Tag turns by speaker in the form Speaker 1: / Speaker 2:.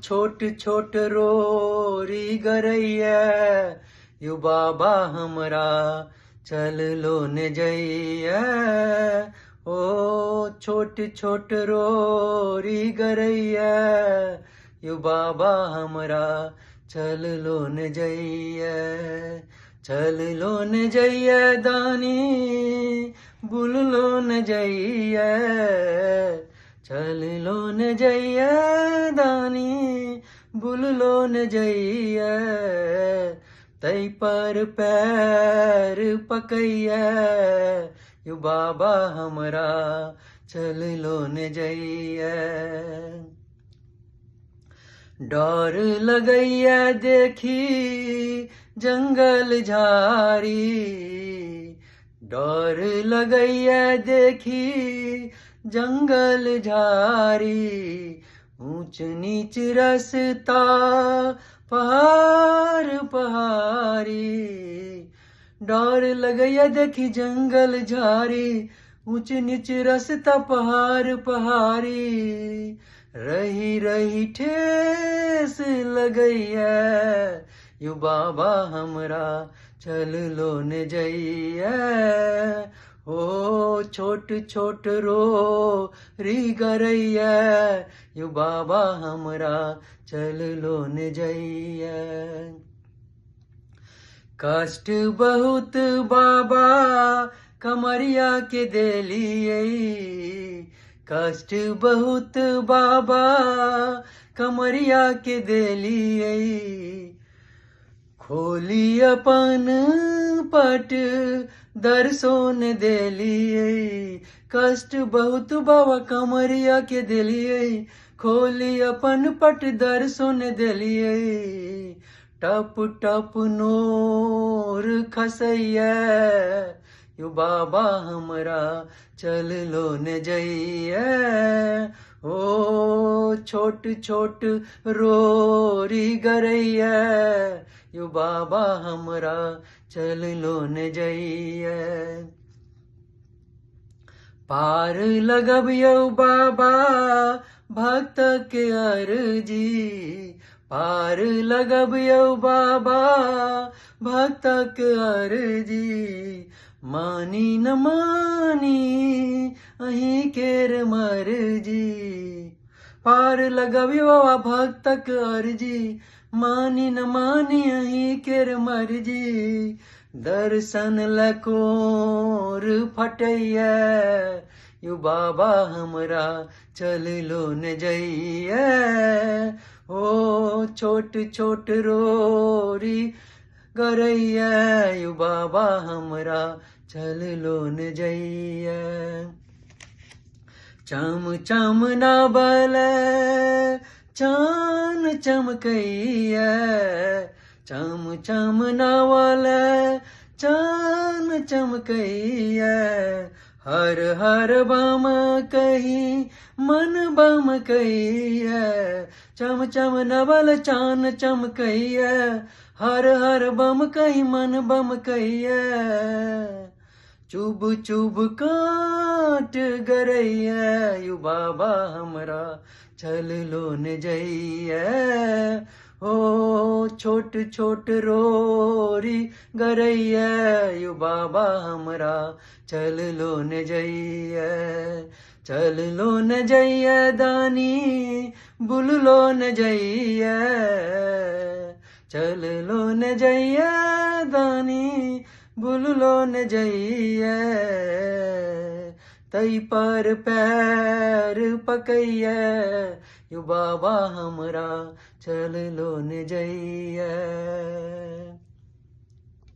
Speaker 1: छोट छोट Rory गरैया you बाबा हमरा चल लो ने जइया। ओ छोट छोट रोरी गरैया यू बाबा हमरा चल लो ने जइया। चल लो ने जइया दानी बुल लो ने जइया। चल लो ने जइया दानी बुल लो ने जइया। तई पर पैर पकैया यू बाबा हमरा चल लो ने जइया। डर लगैया देखी जंगल झारी। डर लगैया देखी जंगल झारी। ऊंच नीच रस्ता पहाड़ पहाड़ी। डर लगैया देखी जंगल झारी। ऊंच नीच रास्ता पहाड़ पहाड़ी। रही रही ठेस लगैया यू बाबा हमरा चल लो ने जइया। ओ छोट छोट रो री गरैया यू बाबा हमरा चल लो ने जइया। कष्ट बहुत बाबा कमरिया के देलिए। कष्ट बहुत बाबा कमरिया के देलिए। खोली अपन पट दर्शन देलिए। कष्ट बहुत बाबा कमरिया के देलिए। खोली अपन पट दर्शन देलिए। टप टप नोर खसैया यू बाबा हमरा चल लो ने जइया। ओ छोट छोट रोरी गरैया यू बाबा हमरा चल लो ने जइया। पार लगब यौ बाबा भक्त के अर्जी। पार लगब यौ बाबा भक्त के अर्जी। मानी न मानी अहीं केर मर्जी। पार लगब यौ बाबा भक्त के अर्जी। मानी न मानी अहीं केर मर्जी। दर्शन लकोर फटैया यू बाबा हमरा चल लो ने जइया। ओ छोट छोट रोरी गरैया यू बाबा हमरा चल लो ने जइया। चम चम ना बले चान चमकैया। चम चम ना वाले चान चमकैया। हर हर बम कही मन बम कहिया। चम चम नवल चान चमकैया। हर हर बम कही मन बम कहिया। चुब चुब काट गरैया यू बाबा हमरा चल लो ने जइया। ओ छोट छोट रोरी गरैया यू बाबा हमरा चल लो ने जइया। चल लो ने जइया दानी बुल लो ने जइया। चल लो ने जइया दानी बुल लो ने जइया। तई पर पैर पकैया यू बाबा हमरा चल लो ने जइया।